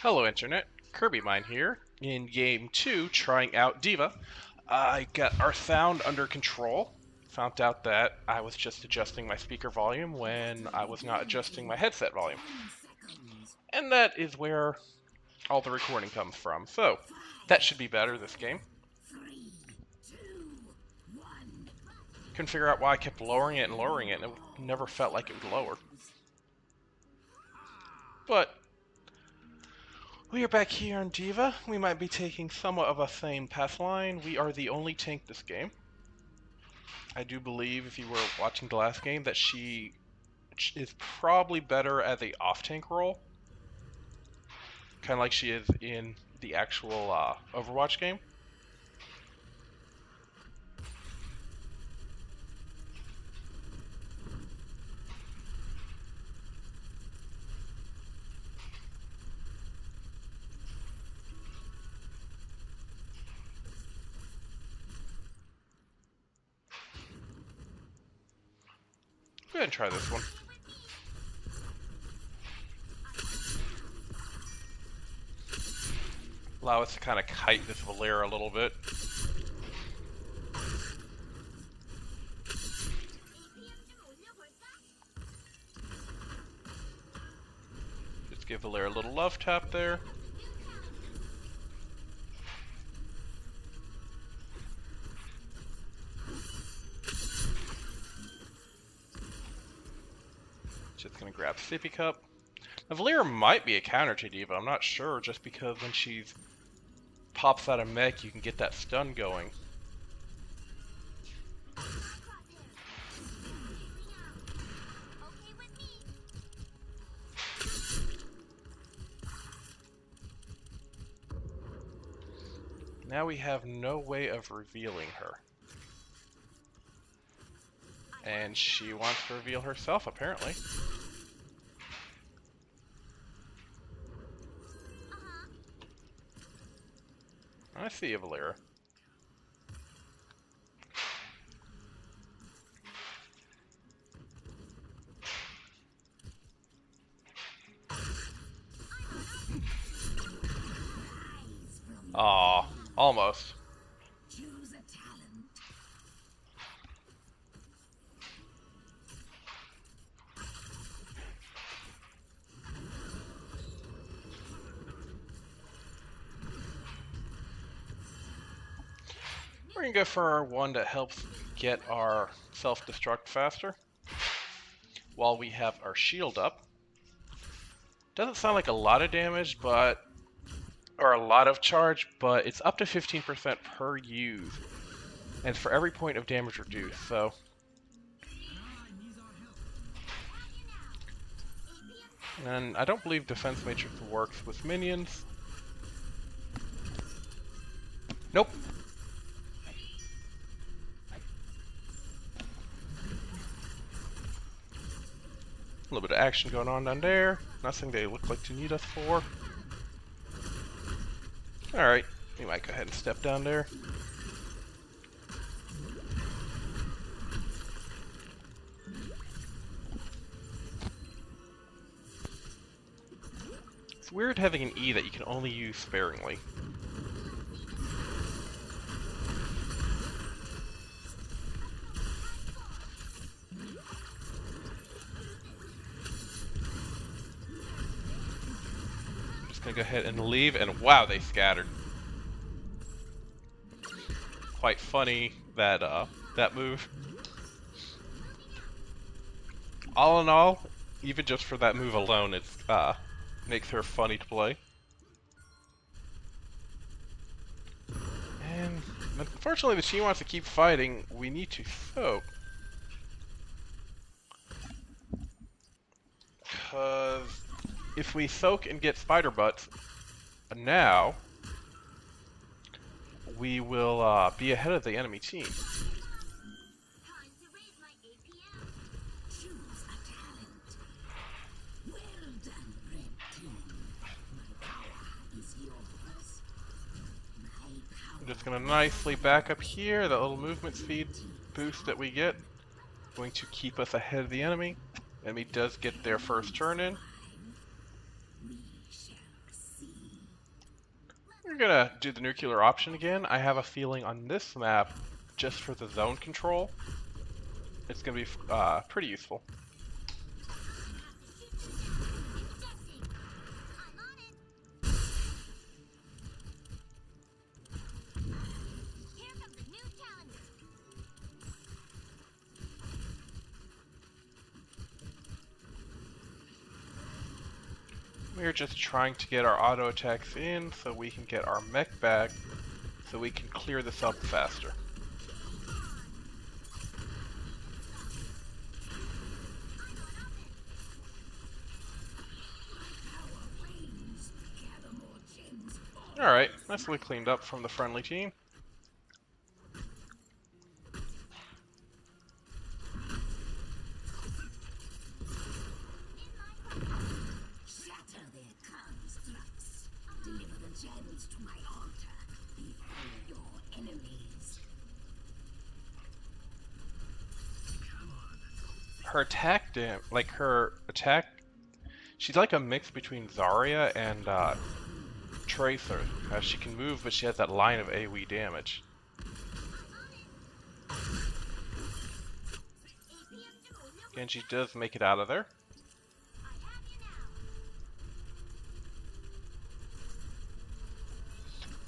Hello Internet, Kirby Mine here, in Game 2, trying out D.Va. I got our sound under control. Found out that I was just adjusting my speaker volume when I was not adjusting my headset volume. And that is where all the recording comes from. So, that should be better this game. Couldn't figure out why I kept lowering it, and it never felt like it would lower. But we are back here on D.Va. We might be taking somewhat of a same path line. We are the only tank this game. I do believe, if you were watching the last game, that she is probably better as a off-tank role. Kind of like she is in the actual Overwatch game. Go ahead and try this one. Allow us to kind of kite this Valera a little bit. Just give Valera a little love tap there. Just gonna grab Sippy Cup. Now, Valera might be a counter to D.Va, I'm not sure, just because when she pops out of mech, you can get that stun going. Now we have no way of revealing her. And she wants to reveal herself, apparently. I see you, Valera. Aw, almost. We're gonna go for one that helps get our self-destruct faster while we have our shield up. Doesn't sound like a lot of damage, but or a lot of charge, but it's up to 15% per use, and it's for every point of damage reduced. So, and I don't believe Defense Matrix works with minions. Nope. A little bit of action going on down there. Nothing they look like to need us for. Alright, we might go ahead and step down there. It's weird having an E that you can only use sparingly. Gonna go ahead and leave, and wow, they scattered. Quite funny that that move. All in all, even just for that move alone, it makes her funny to play. And unfortunately, if she wants to keep fighting, we need to soak. Because if we soak and get spider butts now, we will be ahead of the enemy team. I'm just going to nicely back up here. That little movement speed boost that we get going to keep us ahead of the enemy. Enemy does get their first turn in. We're gonna do the nuclear option again. I have a feeling on this map, just for the zone control, it's gonna be pretty useful. We're just trying to get our auto attacks in so we can get our mech back so we can clear this up faster. Alright, nicely cleaned up from the friendly team. Her attack, she's like a mix between Zarya and Tracer. She can move, but she has that line of AoE damage. And she does make it out of there.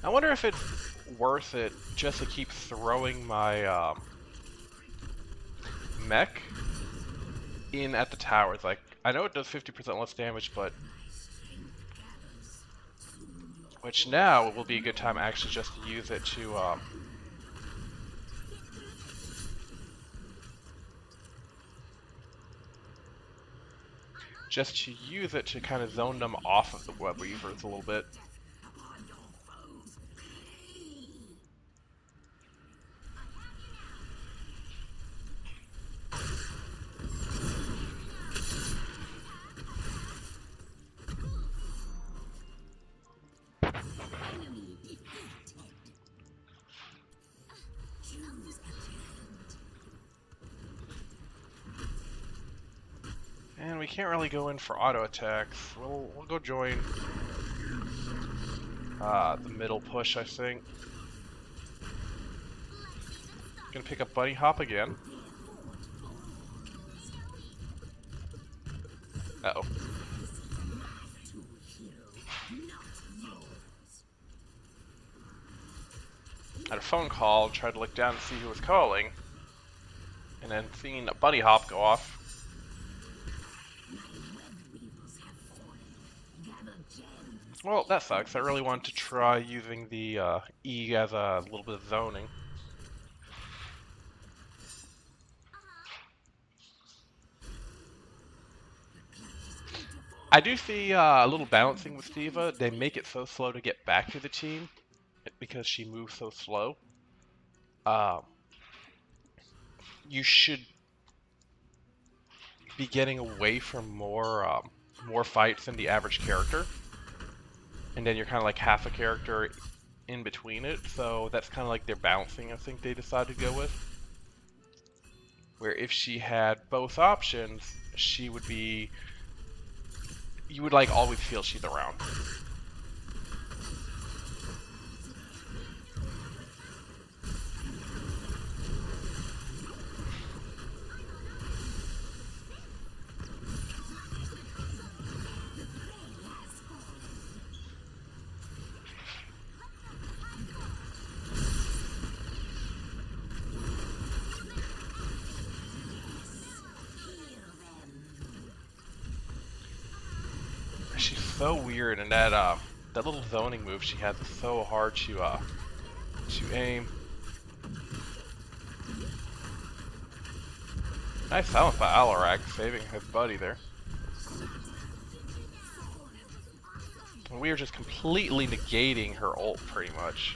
I wonder if it's worth it just to keep throwing my mech in at the towers. Like, I know it does 50% less damage, but which now will be a good time actually just to use it to kind of zone them off of the web weavers a little bit. And we can't really go in for auto attacks. We'll go join the middle push, I think. Gonna pick up Bunny Hop again. Uh-oh. Had a phone call, tried to look down to see who was calling, and then seeing a Bunny Hop go off. Well, that sucks. I really wanted to try using the E as a little bit of zoning. I do see a little balancing with D.Va. They make it so slow to get back to the team because she moves so slow. You should be getting away from more fights than the average character, and then you're kind of like half a character in between it. So that's kind of like their balancing. I think they decided to go with. Where if she had both options, she would be. You would like always feel she's around. She's so weird, and that little zoning move she has is so hard to aim. Nice silence by Alarak, saving his buddy there. And we are just completely negating her ult, pretty much.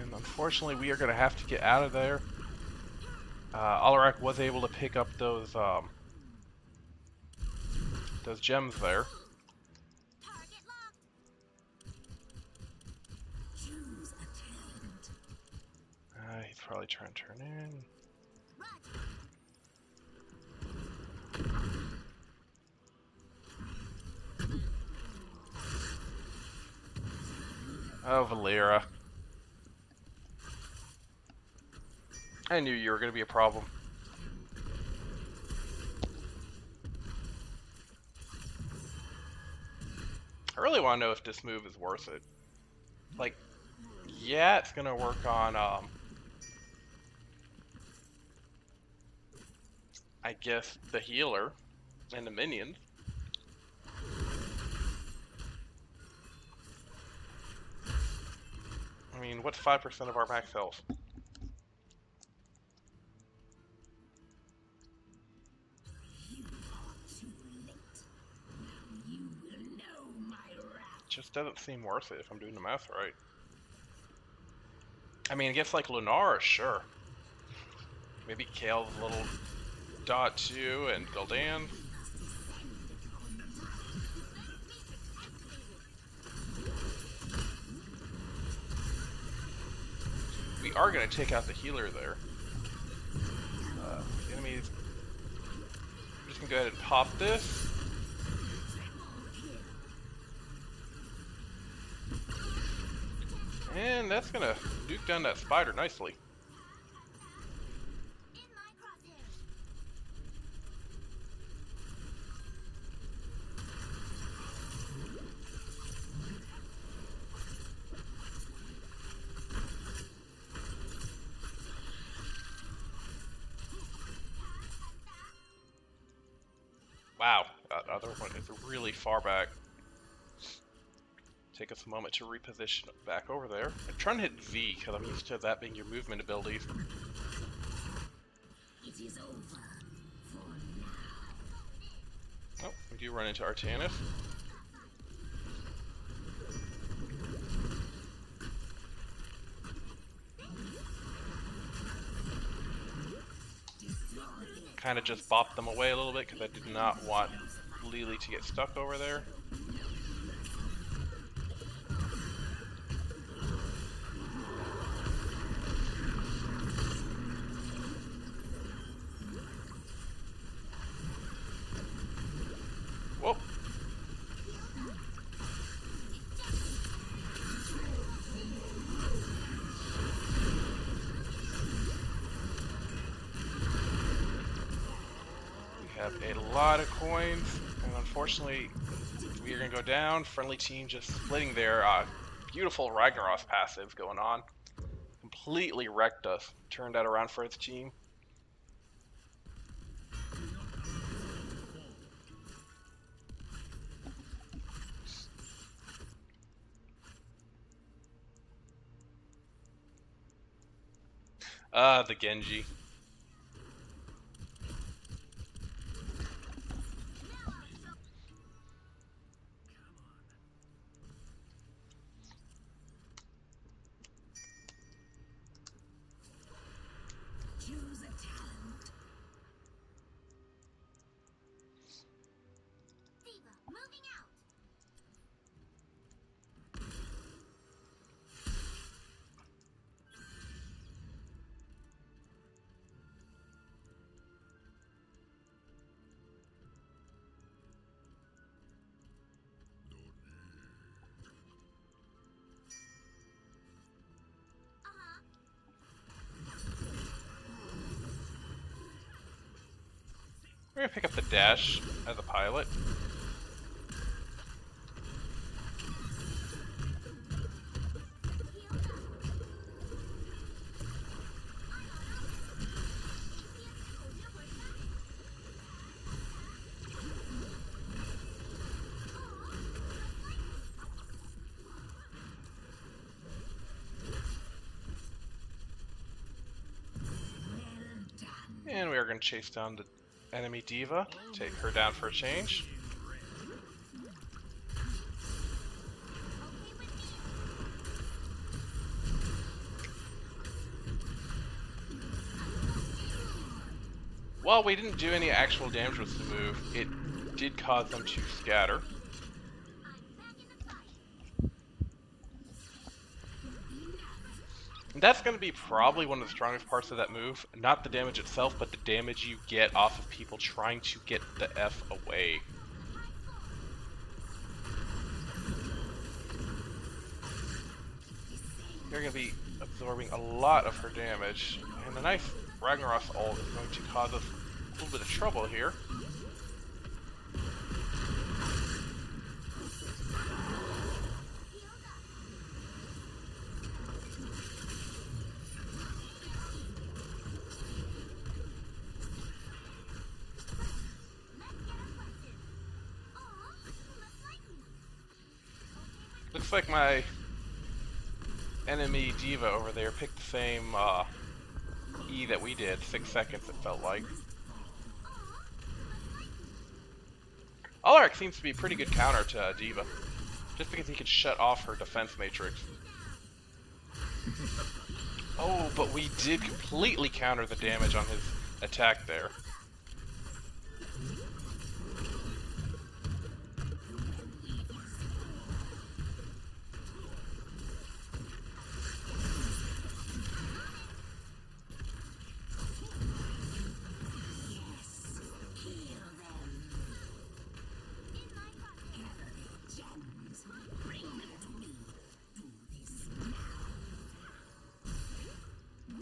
And unfortunately, we are going to have to get out of there. Alarak was able to pick up those gems there. He's probably trying to turn in. Oh, Valera. I knew you were going to be a problem. I really want to know if this move is worth it. Like, yeah, it's going to work on, I guess, the healer and the minions. I mean, what's 5% of our max health? Just doesn't seem worth it if I'm doing the math right. I mean, against like Lunara, sure. Maybe Kale's a little dot too, and Gul'dan. We are going to take out the healer there. Enemies. I'm just going to go ahead and pop this. And that's going to nuke down that spider nicely. Wow, that other one is really far back. Take us a moment to reposition it back over there. I'm trying to hit V because I'm used to that being your movement abilities. It is over for now. Oh, we do run into Artanis. Kind of just bopped them away a little bit because I did not want Lily to get stuck over there. Whoa. Have a lot of coins, and unfortunately, we are going to go down. Friendly team just splitting their beautiful Ragnaros passive going on. Completely wrecked us. Turned that around for its team. The Genji. Choose a talent. D.Va, moving out. We're going to pick up the dash as a pilot. And we are going to chase down the enemy D.Va, take her down for a change. While we didn't do any actual damage with the move, it did cause them to scatter. And that's going to be probably one of the strongest parts of that move. Not the damage itself, but the damage you get off of people trying to get the F away. They're going to be absorbing a lot of her damage, and a nice Ragnarok's ult is going to cause us a little bit of trouble here. Looks like my enemy D.Va over there picked the same E that we did, 6 seconds it felt like. Alaric seems to be a pretty good counter to D.Va, just because he can shut off her defense matrix. Oh, but we did completely counter the damage on his attack there.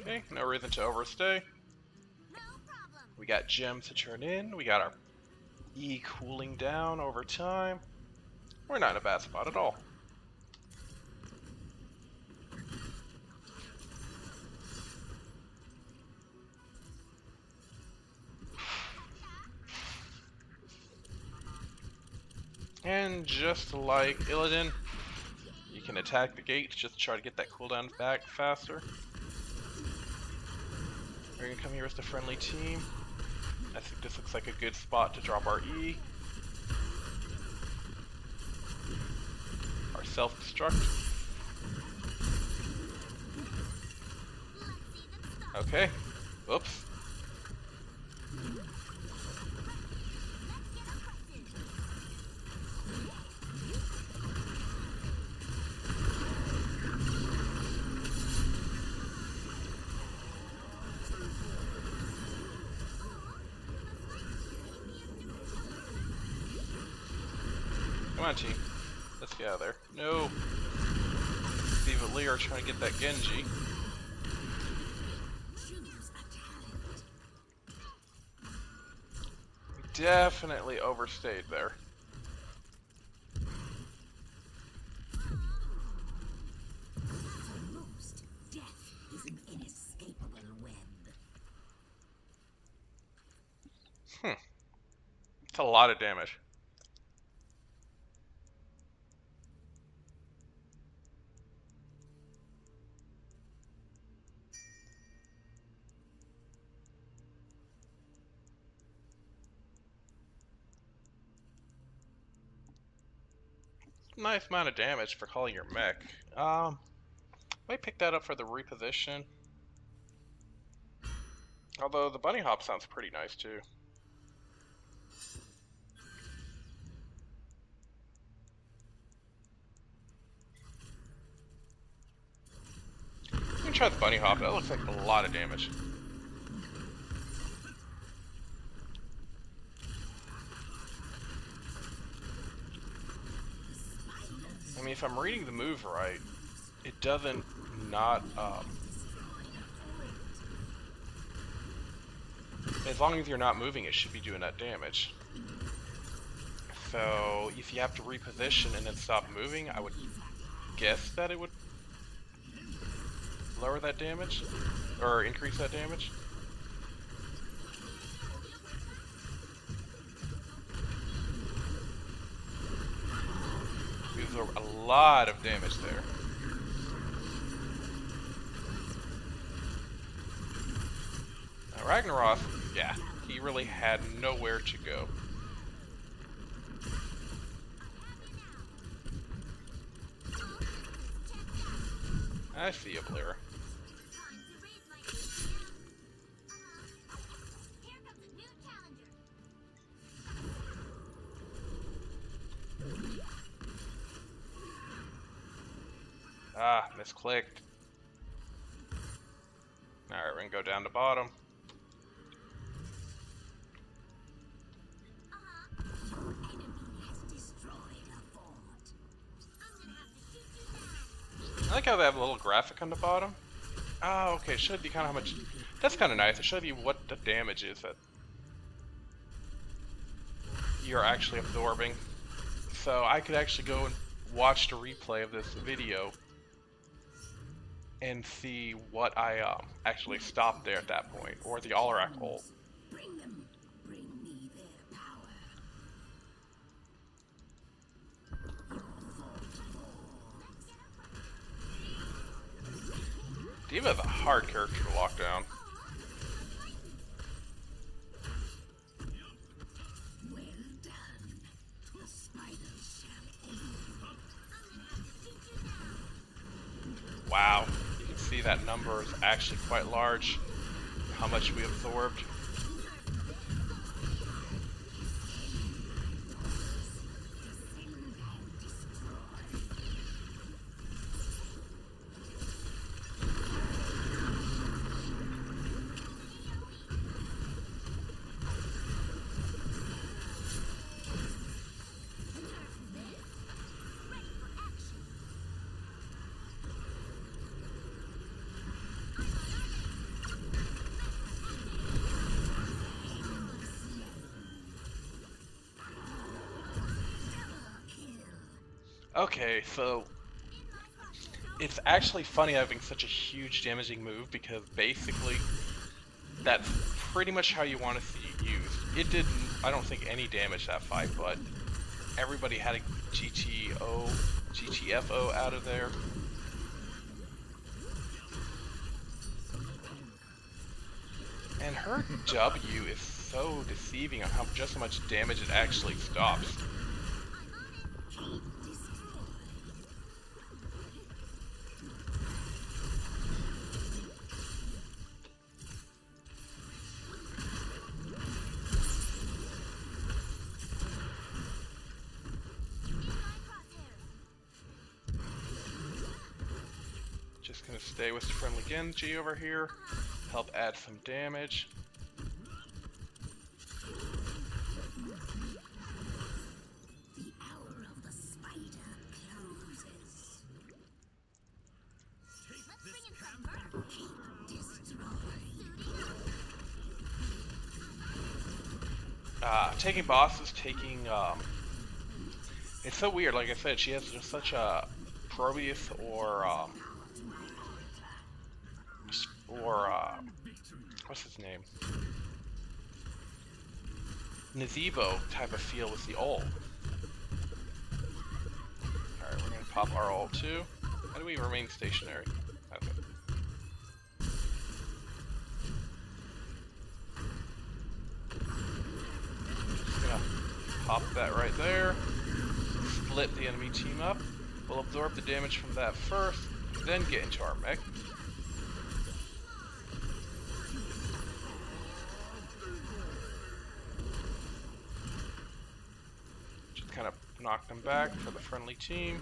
Okay, no reason to overstay. We got gems to turn in. We got our E cooling down over time. We're not in a bad spot at all. And just like Illidan, you can attack the gate just to try to get that cooldown back faster. We're gonna come here with the friendly team. I think this looks like a good spot to drop our E. Our self-destruct. Okay. Whoops. Come on, team. Let's get out of there. No. D.Va and Lee are trying to get that Genji. We definitely overstayed there. It's a lot of damage. Nice amount of damage for calling your mech. Might pick that up for the reposition. Although the bunny hop sounds pretty nice too. We can try the bunny hop. That looks like a lot of damage. I mean, if I'm reading the move right, it doesn't not, as long as you're not moving, it should be doing that damage. So, if you have to reposition and then stop moving, I would guess that it would lower that damage, or increase that damage. We absorb a lot of damage there. Now Ragnarok, yeah, he really had nowhere to go. I see you, Blair. Ah, misclicked. Alright, we're gonna go down to bottom. I like how they have a little graphic on the bottom. Oh, okay, it showed you kind of how much... That's kind of nice. It showed you what the damage is that you're actually absorbing. So I could actually go and watch the replay of this video and see what I actually stopped there at that point, or the Alarak ult. Bring them. Bring me their power. D.Va's a hard character to lock down. Well done. The spiders shall end. Wow, you can see that number is actually quite large. How much we absorbed. Okay, so it's actually funny having such a huge damaging move because basically that's pretty much how you want to see it used. It didn't, I don't think, any damage that fight, but everybody had a GTFO out of there. And her W is so deceiving on just how much damage it actually stops. Just gonna stay with the friendly Genji over here, help add some damage. The hour of the spider closes. Taking bosses, it's so weird. Like I said, she has just such a Proteus or what's his name? Nazeebo type of feel with the ult. Alright, we're gonna pop our ult too. How do we remain stationary? Okay. Just gonna pop that right there. Split the enemy team up. We'll absorb the damage from that first, then get into our mech. Just kind of knock them back for the friendly team.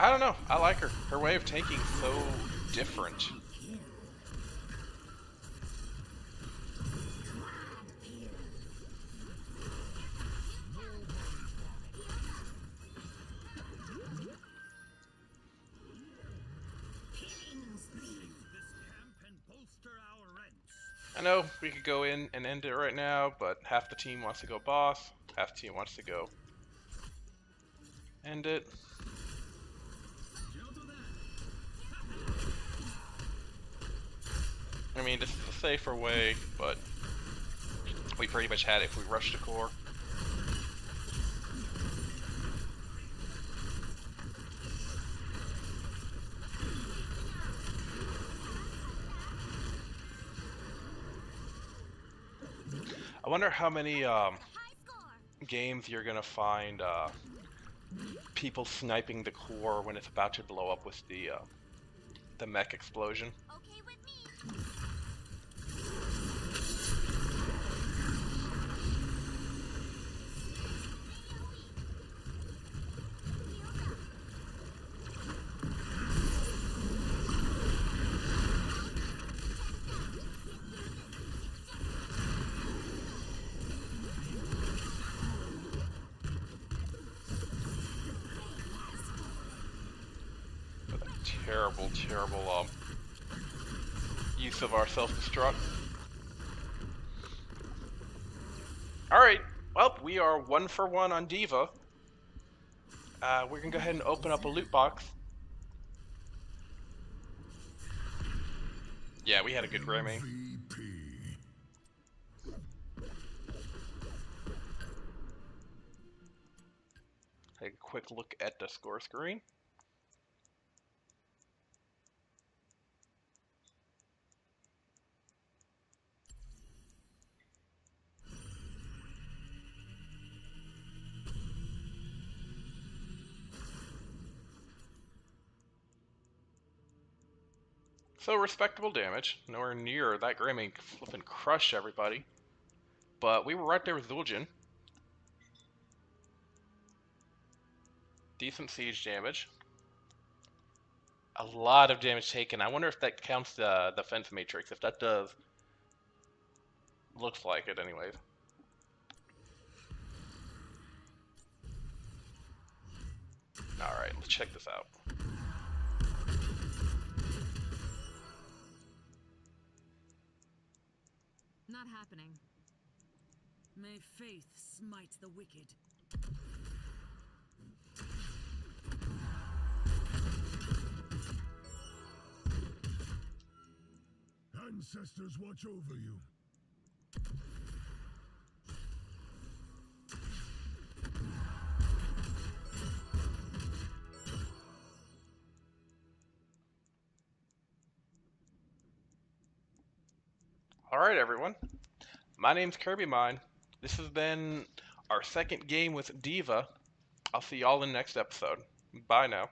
I don't know. I like her. Her way of tanking is so different. I know we could go in and end it right now, but half the team wants to go boss, half the team wants to go end it. I mean, this is a safer way, but we pretty much had it if we rushed the core. I wonder how many games you're gonna find people sniping the core when it's about to blow up with the mech explosion. Okay with me. Terrible, terrible use of our self-destruct. Alright, well, we are 1 for 1 on D.Va. We're gonna go ahead and open up a loot box. Yeah, we had a good Grammy. Take a quick look at the score screen. So respectable damage, nowhere near that Grammy flipping crush everybody. But we were right there with Zul'jin. Decent siege damage. A lot of damage taken. I wonder if that counts the defense matrix. If that does, looks like it anyways. Alright, let's check this out. Not happening. May faith smite the wicked. Ancestors watch over you. Alright everyone, my name's Kirby Mine. This has been our second game with D.Va. I'll see y'all in the next episode. Bye now.